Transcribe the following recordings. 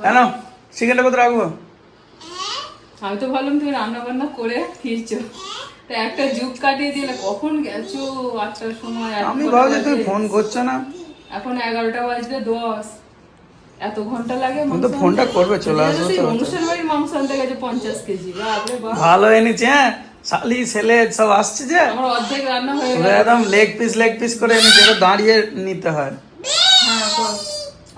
কেন চিকেনটা কোথায় রাখবো? আমি তো ভাবলাম তুমি রান্না বান্না করে ফিরছো, তা একটা যুগ কাটিয়ে দিলে। কখন গেছো? 8টার সময়। আমি ভাবছি তুমি ফোন করছো না। এখন 11টা বাজতে 10। এত ঘন্টা লাগে? তো ফোনটা করবে, চলে আসবো তো। অনুষ্ঠান বাড়ির মাংস আনতে গেছে 50 কেজি। বাপরে বাপ, ভালো এনেছে। হ্যাঁ, শালি ছেলে সব আসছে যে, আমার অর্ধেক রান্না হয়ে গেল। একদম লেগ পিস করে এনেছে, এটা দাঁড়িয়ে নিতে হয়। হ্যাঁ,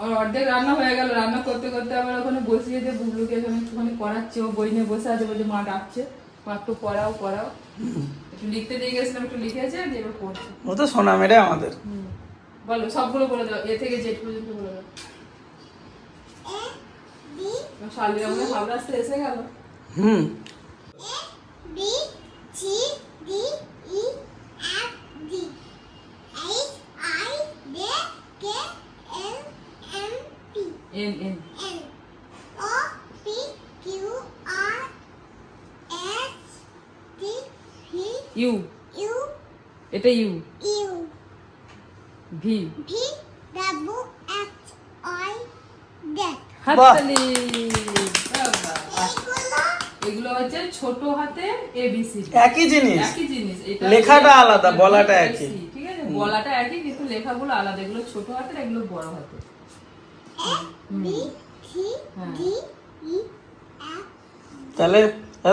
আমার অর্ধেক রান্না হয়ে গেল। রান্না করতে করতে আবার ওখানে বসিয়ে দিয়ে বুবলুকে এখন একটুখানি পড়াচ্ছে। ও বই নিয়ে বসে আছে, বলছে মা ডাকছে, মা একটু পড়াও। একটু লিখতে দিয়ে গেছিলাম, একটু লিখেছে, দিয়ে এবার পড়ছে। ও তো সোনা মেরে আমাদের। বলো, সবগুলো বলে দাও, এ থেকে জেড পর্যন্ত বলে দাও। শালিরা মনে হয় হাবড়া আসতে এসে গেল। B C D E F G H I J K L M P N N O P Q R S T V U, U এটা U. U V, V W X Y Z হাততালি। এগুলো এগুলো হচ্ছে ছোট হাতে ABCD. একই জিনিস, একই জিনিস, এটা লেখাটা আলাদা, বলাটা একই। ঠিক আছে, বলাটা একই কিন্তু লেখাগুলো আলাদা। এগুলো ছোট হাতের, এগুলো বড় হাতের। B C D E F তাহলে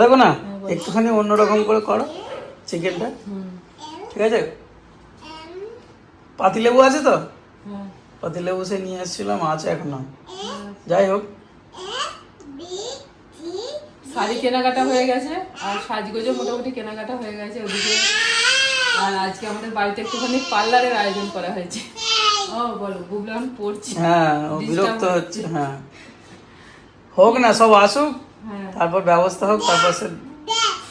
দেখো না, একটুখানি অন্যরকম করে করো চিকেনটা, ঠিক আছে? M পাতিলেবু আছে তো? হ্যাঁ, পাতিলেবু সে নিয়ে এসেছিলাম, আছে এখনো। যাই হোক, F B T শাড়ি কেনাকাটা হয়ে গেছে, আর সাজগোজও মোটামুটি কেনাকাটা হয়ে গেছে ওদিকে। আর আজকে আমাদের বাড়িতে একটুখানি পার্লারের আয়োজন করা হয়েছে। ও বলো, বুবলু আমি পড়ছি। হ্যাঁ ও বিরক্ত হচ্ছে। হ্যাঁ, হোক না, সব আসুক, হ্যাঁ, তারপর ব্যবস্থা হোক, তারপর সে।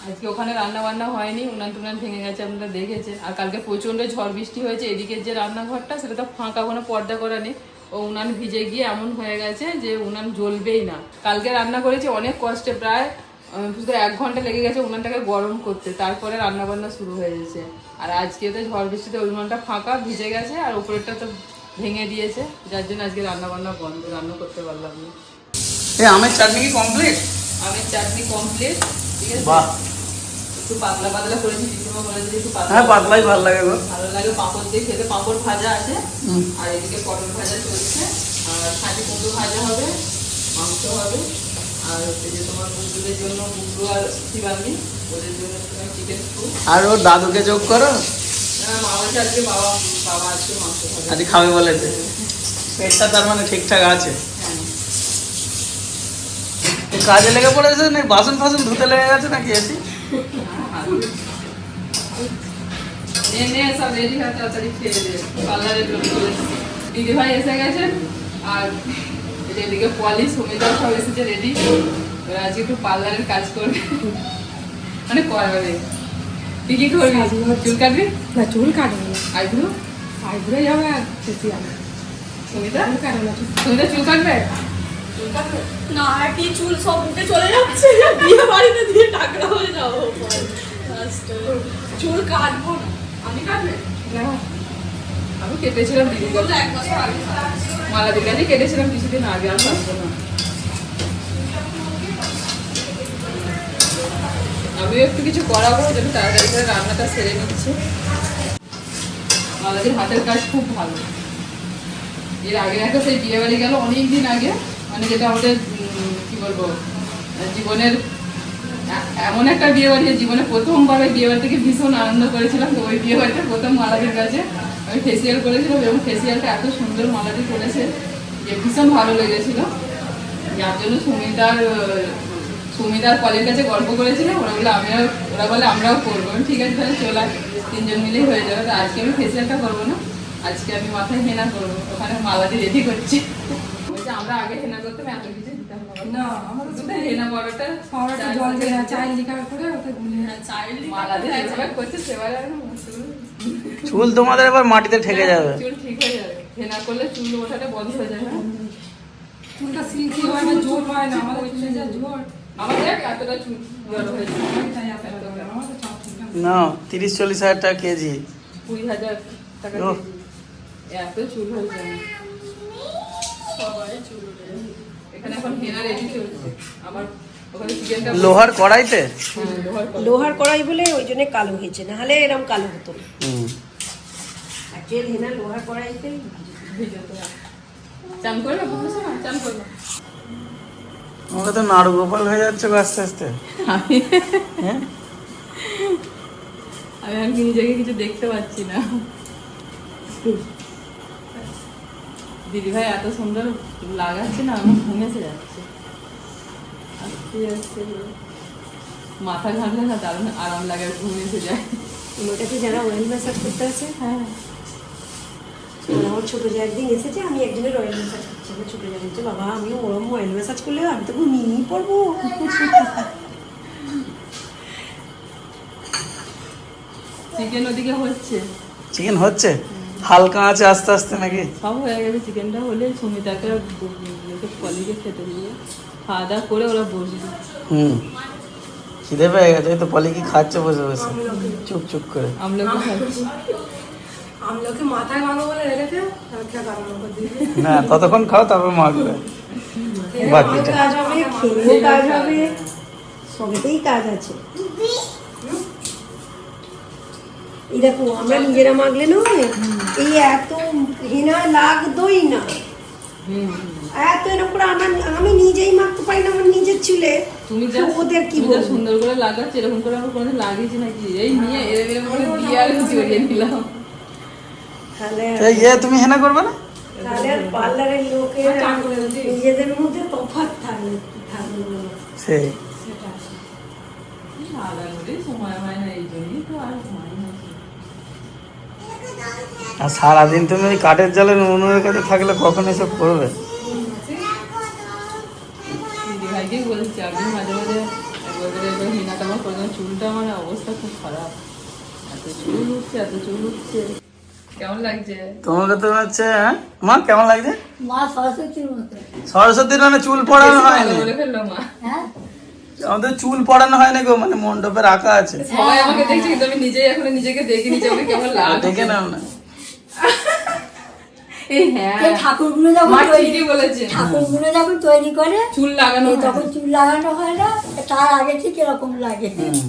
আজকে ওখানে রান্না বান্না হয়নি, উনান টুনান ভেঙে গেছে, আপনারা দেখেছেন। আর কালকে প্রচন্ড ঝড় বৃষ্টি হয়েছে। এদিকের যে রান্নাঘরটা সেটা তো ফাঁকা, কোনো পর্দা করা নেই। ও উনান ভিজে গিয়ে এমন হয়ে গেছে যে উনান জ্বলবেই না। কালকে রান্না করেছি অনেক কষ্টে, প্রায় শুধু 1 ঘন্টা লেগে গেছে উনানটাকে গরম করতে, তারপরে রান্না বান্না শুরু হয়ে গেছে। আর আজকে তো ঝড় বৃষ্টিতে ওই উনানটা ফাঁকা, ভিজে গেছে, আর উপরেরটা তো ভেঙে দিয়েছে, যার জন্য আজকে রান্না বান্না বন্ধ, রান্না করতে পারলাম না। এই আমের চাটনি কি কমপ্লিট? আমের চাটনি কমপ্লিট, ঠিক আছে। বাহ, একটু পাতলা পাতলা করেছি, পিসিমা বলে যে একটু পাতলা। হ্যাঁ পাতলাই ভালো লাগে গো। ভালো লাগে, পাঁপড় দিয়ে খেতে। পাঁপড় ভাজা আছে, আর এদিকে পটল ভাজা চলছে, আর খাঁটি কুমড়ো ভাজা হবে, মাংস হবে, আর হচ্ছে যে তোমার বন্ধুদের জন্য কুমড়ো আর শিবাঙ্গি, ওদের জন্য চিকেন স্যুপ। আর ওর দাদুকে যোগ করো, মা বলছে আজকে বাবা আজকে মাংস খাবে। আজকে খাবে বলেছে। পেটটা তার মানে ঠিকঠাক আছে। হ্যাঁ, কাজে লেগে পড়েছে না, বাসন ফাসন ধুতে লেগে গেছে নাকি এসি? নে সব রেডি হয়, তাড়াতাড়ি খেয়ে দে। পার্লারের লোক দিদি ভাই এসে গেছে, আর এদিকে পলি সুমিতাও সব এসেছে রেডি। ওরা আজকে একটু পার্লারের কাজ করবে, মানে করবে। তুই কি করবি? চুল কাটবি? না চুল কাটবো না, আইব্রু? আইব্রো যাবে আর ফেসিয়াল। সুমিতা চুল কাটবো না, সুমিতা চুল কাটবে? চুল কাটবে না কি চুল সব উঠে চলে যাচ্ছে, বিয়ে বাড়িতে দিয়ে টাকরা হয়ে যাবো। চুল কাটবো না, আমি কাটবে না, আমি কেটেছিলাম দিদির কাছে, 1 বছর আগে। মালাদির কাছে কেটেছিলাম কিছুদিন আগে, আর কাটবো না। আমিও একটু কিছু করাবো, যেন তাড়াতাড়ি করে রান্নাটা সেরে নিচ্ছি। মালাদির হাতের কাজ খুব ভালো। এর আগে একটা সেই বিয়ে বাড়ি গেল অনেকদিন আগে, মানে যেটা আমাদের কি বলবো জীবনের এমন একটা বিয়ে বাড়ি, জীবনে প্রথমবার বিয়ে বাড়ি থেকে ভীষণ আনন্দ করেছিলাম। তো ওই বিয়ে বাড়িতে প্রথম মালাদির কাছে আমি ফেসিয়াল করেছিলাম, এবং ফেসিয়ালটা এত সুন্দর মালাদি করেছে যে ভীষণ ভালো লেগেছিল। যার জন্য সুমিতার কলের কাছে গল্প করেছিলাম, ওরা বলে আমরাও করবো। ঠিক আছে তাহলে চলে, 3 জন মিলেই হয়ে যাবে। তো আজকে আমি ফেসিয়ালটা করবো না, আজকে আমি মাথায় হেনা করবো। ওখানে মালাদি রেডি করছি, বলছে আমরা আগে হেনা করতাম, এত কিছু দিতাম না আমাদের না। হেনা বড়টা খাওয়াটা জল দিয়ে চাইল্ড লিকার করে ওটা গুলে মালাদি যেভাবে করছে সেবার চুল তোমাদের এবার মাটিতে ঠেকে যাবে। চুল ঠিক হয়ে যাবে, হেনা করলে চুল ওঠাটা বন্ধ হয়ে যাবে। চুলটা সিল্কি হয় না, জোর হয় না, আমাদের চুলে যা জোর। আমাদের এতটা চুল জড়ো হয়েছে, তাই এত করে, আমাদের চাপ ঠিক না। না, 30-40 হাজার টাকা কেজি। 20,000 টাকা ওহ। কেজি। এত চুল হয়ে যায়, সবারই চুল উঠে যায়। এখানে এখন হেনা রেডি চলছে। আমার ওখানে চিকেনটা লোহার কড়াইতে? লোহার কড়াই বলে ওই জন্য কালো হয়েছে, না হলে এরকম কালো হতো না। হুম। অ্যাকচুয়ালি হেনা লোহার কড়াইতেই ভিজাতে হয়। চান করবে বুঝছো না? চান করবে। আমাকে তো নাড়ু গোপাল হয়ে যাচ্ছে গো আস্তে আস্তে। হ্যাঁ আমি আর কি নিজেকে কিছু দেখতে পাচ্ছি না। দিদি ভাই এত সুন্দর লাগাচ্ছে না, আমার ঘুম এসে যাচ্ছে। আস্তে আস্তে মাথা ঘামলে না দারুণ আরাম লাগে, ঘুম এসে যায়। ওটাকে যারা অয়েল ম্যাসাজ করতে আছে, হ্যাঁ আমার ছোট যা একদিন এসেছে, আমি একজনের অয়েল ম্যাসাজ করছি। আমার ছোট যা বলছে, বাবা আমিও ওরম অয়েল ম্যাসাজ করলে আমি তো ঘুমিয়েই পড়বো। চিকেন ওদিকে হচ্ছে, চিকেন হচ্ছে হালকা আছে আস্তে আস্তে নাকি? সব হয়ে গেছে। চিকেনটা হলে সুমিতাকে কলিকে খেতে দিয়ে খাওয়া দাওয়া করে ওরা বসবে। হুম, খিদে পেয়ে গেছে। এই তো পলি কি খাচ্ছে বসে বসে চুপ চুপ করে। আমরা কি খাচ্ছি? আমলোকে মাথায় ভালো বলে রেখেছে, তারপরে কারণ করে দিই। না ততক্ষণ খাও তারপর মারবে বাকিটা। কাজ হবে, খেলেও কাজ হবে, সবেতেই কাজ আছে। এই দেখো আমরা নিজেরা মাগলে নয়, এই এত হেনা লাগতোই না, এত এরকম করে আমি নিজেই মাখতে পারি না আমার নিজের চুলে। তুমি যা ওদের কি তুমি যা বলবো? সুন্দর করে লাগাচ্ছে, এরকম করে আমার কোনোদিন লাগিয়েছি নাকি? এই নিয়ে এরকম করে দিয়ে আর জড়িয়ে নিলাম। তাহলে এই ইয়ে তুমি হেনা করবে না? তাহলে আর পার্লারের লোকের নিজেদের মধ্যে তফাৎ থাকবে না। সেই লাগানোরই সময় হয় না, এই জন্যই তো আর হয় না। আর সারাদিন তুমি ওই কাঠের জালের উনুনের কাছে থাকলে কখন এসব করবে? দিদি ভাইকেই বলছি, আপনি মাঝে মাঝে একবার হিনাটা আমার করে চুলটা, আমার অবস্থা খুব খারাপ। এত চুল উঠছে, এত চুল উঠছে। কেমন লাগছে? তোমাকে তো হচ্ছে মা কেমন লাগছে? মা সরস্বতীর মতো। সরস্বতীর মানে চুল পড়ানো হয়নি, বলে ফেললো মা। হ্যাঁ আমাদের চুল পড়ানো হয় না গো, মানে মণ্ডপে রাখা আছে। সবাই আমাকে দেখছে কিন্তু আমি নিজেই এখনো নিজেকে দেখিনি যে আমাকে কেমন লাগছে। দেখে নাও না। এই হ্যাঁ, এই ঠাকুরগুলো যখন মা তৈরি ঠিকই বলেছে। ঠাকুরগুলো যখন তৈরি করে চুল লাগানো এই হয় তখন না। চুল লাগানো হয় না, তার আগে ঠিক এরকম লাগে। হুম।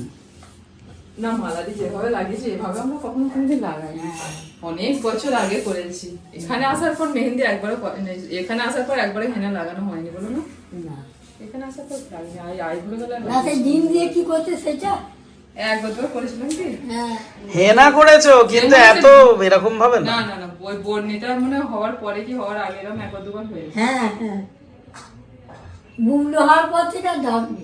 না মালাদি যেভাবে লাগিয়েছে এভাবে আমরা কখনো কোনোদিন লাগাই না। অনেক বছর আগে করেছি। এখানে আসার পর মেহেন্দি একবারও এখানে আসার পর একবারে হেনা লাগানো হয়নি, বলো না? এখানে আসার পর লাগিনি। আইগুলো না সেই ডিম দিয়ে কি করতে সেটা? একবার তো করেছিলাম কি? হ্যাঁ হেনা করেছো কিন্তু এত এরকম ভাবে না। না না না, ওই বর্ণিটা মানে হওয়ার পরে কি হওয়ার আগে এরকম একবার দুবার হয়েছে। হ্যাঁ হ্যাঁ বুমলো হওয়ার পর থেকে আর দাওনি।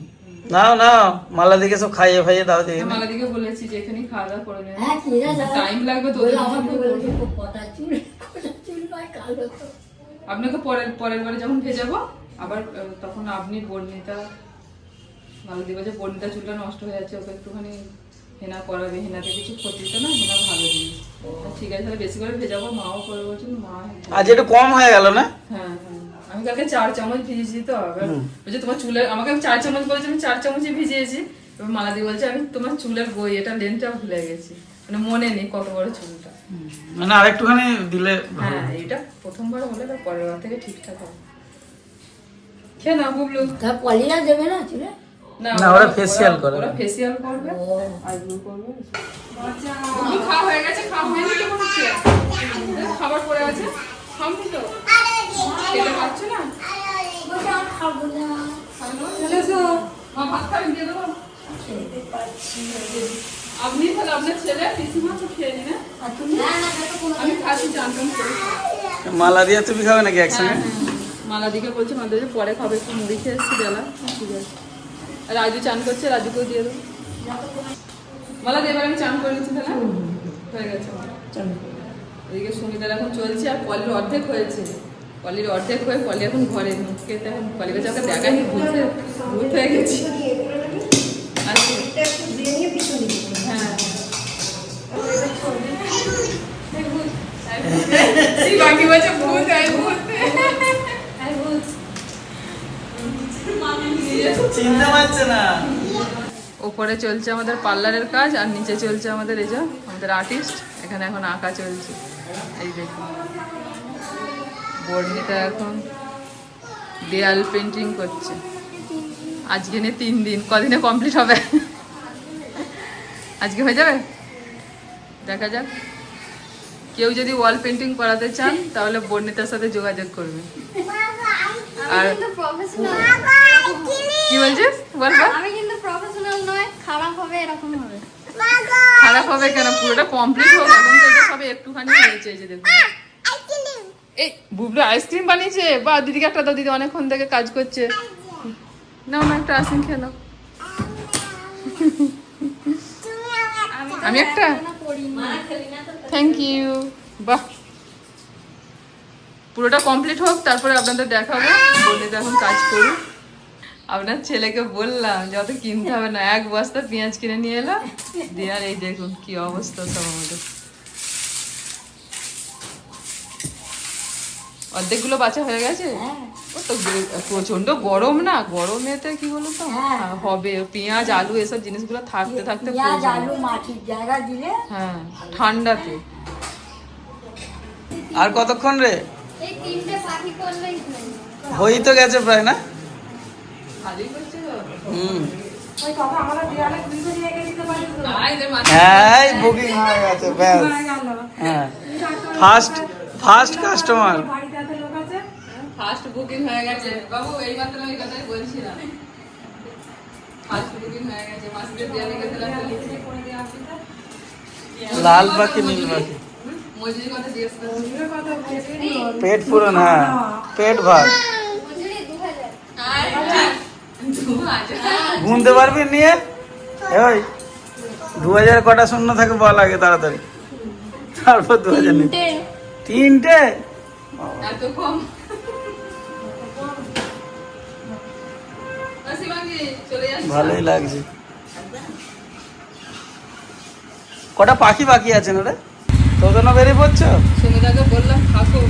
নাও নাও মালা দিকে সব খাইয়ে ফাইয়ে দাও যে। মালাদিকে বলেছি যে এখানে খাওয়া দাওয়া করে নেবে। হ্যাঁ কি রে টাইম লাগবে তো। আমাকে বলেছে কটা চুল নয় কালো তো। আপনাকে পরের বারে যখন ভেজাবো আবার তখন আপনি বর্ণিতা মালাদি বলছে বর্ণিতা চুলটা নষ্ট হয়ে যাচ্ছে, ওকে একটুখানি হেনা করাবে। হেনাতে কিছু ক্ষতি তো না, হেনা ভালো জিনিস। ঠিক আছে তাহলে বেশি করে ভেজাবো, মাও করে বলছেন মা। আজ একটু কম হয়ে গেল না? হ্যাঁ হ্যাঁ, আমি কালকে 4 চামচ ভিজিয়েছি তো। এবার বলছে তোমার চুলের, আমাকে আমি 4 চামচ বলেছি, আমি 4 চামচই ভিজিয়েছি। এবার মালাদি বলছে আমি তোমার চুলের বই এটা লেন্থটা ভুলে গেছি, মানে মনে নেই কত বড় চুলটা। মানে আরেকটুখানি দিলে হ্যাঁ এটা প্রথমবার হলে তার পরের বার থেকে ঠিকঠাক হবে। খেয়ে না বুবলু। তা পলিরা দেবে না চুলে? না, ওরা facial করে। ওরা ফেসিয়াল করবে, আইব্রো করবে। বুবলু খাওয়া হয়ে গেছে, খাওয়া হয়ে গেছে মনে হচ্ছে। খাবার পড়ে আছে, খামনি তো? খেতে পারছো না? বলছে আর খাবো না। মা ভাত খাবেন, দিয়ে দেবো? আপনি তাহলে আপনার ছেলে পিসিমা তো খেয়ে নিন। আর তুমি? আমি খাচ্ছি, জানতাম করে। মালা দিয়ে তুমি খাবে নাকি একসঙ্গে? মালাদিকে বলছে মালাদি পরে খাবে, একটু মুড়ি খেয়ে এসছি বেলা। ঠিক আছে। আর রাজু চান করছে, রাজুকেও দিয়ে দেবো। মালাদি এবার আমি চান করে নিচ্ছি তাহলে হয়ে গেছে। এদিকে সুমিতার এখন চলছে, আর পলির অর্ধেক হয়েছে। পলির অর্ধেক হয়ে পলি এখন ঘরে ঢুকে, এখন পলির কাছে ওকে দেখানি ভূত হয়ে গেছি। আচ্ছা হ্যাঁ বাকি বলছে ভূত আই ভূত আই ভূত চিনতে পারছে না। ওপরে চলছে আমাদের পার্লারের কাজ, আর নিচে চলছে আমাদের এই যে আমাদের আর্টিস্ট। এখানে এখন আঁকা চলছে। এই দেখুন বর্ণিতা এখন দেয়াল পেন্টিং করছে। আজকে নিয়ে 3 দিন, কদিনে কমপ্লিট হবে? আজকে হয়ে যাবে, দেখা যাক। কেউ যদি ওয়াল পেন্টিং করাতে চান তাহলে বর্ণিতার সাথে যোগাযোগ করবে। আর কি বলছিস বল বল। আমি কিন্তু প্রফেশনাল নয়, খারাপ হবে এরকম হবে। খারাপ হবে কেন, পুরোটা কমপ্লিট হোক। এখন তো এটা সবে একটুখানি হয়েছে, এই যে দেখুন। এই বুবলু আইসক্রিম বানিয়েছে, বা দিদিকে একটা দাও, দিদি অনেকক্ষণ থেকে কাজ করছে। নাও না, একটা আইসক্রিম খেয়ে নাও। আমি একটা, থ্যাংক ইউ। বাহ, পুরোটা কমপ্লিট হোক তারপরে আপনাদের দেখাবো। বলে এখন কাজ করুন। আপনার ছেলেকে বললাম যত কিনতে হবে না, 1 বস্তা পেঁয়াজ কিনে নিয়ে এলাম দিয়ে। আর এই দেখুন কি অবস্থা সব আমাদের। অর্ধেকগুলো বাছা হয়ে গেছে। ও তো প্রচন্ড গরম না, গরমেতে কি বলো তো হবে, পেঁয়াজ আলু এসব জিনিসগুলো থাকতে থাকতে পেঁয়াজ আলু মাটির জায়গা দিলে হ্যাঁ ঠান্ডাতে। আর কতক্ষণ রে? এই 3টে পাখি করলেই হই তো গেছে প্রায় না? ভালোই করছে তো। হুম, ওই কথা আমরা দেয়ালে খুলতে দিয়ে দিতে পারি তো। না, এদের মাথায় হ্যাঁ বুকিং হয়ে গেছে ব্যাস। হ্যাঁ, ফার্স্ট কাস্টমার। বাড়িতে এত লোক আছে, ফার্স্ট বুকিং হয়ে গেছে বাবু। এই মাত্র আমি কথাই বলছিলাম, ফার্স্ট বুকিং হয়ে গেছে। মাসিদের দেওয়া গেছিলাম, লাল পাখি নীল পাখি, মজুরির কথা জিজ্ঞেস করছি। পেট পুরো না, পেট ভাত। মজুরি 2000। গুনতে পারবি নিয়ে? ওই 2000 কটা শূন্য থাকে বল আগে তাড়াতাড়ি, তারপর 2000 নিতে। 3টে? এত কম? শিবাঙ্গী চলে যাচ্ছে। ভালোই লাগছে। কটা পাখি বাকি আছে না রে? তো বেরিয়ে পড়ছো? সুমিতাকে বললাম থাকো,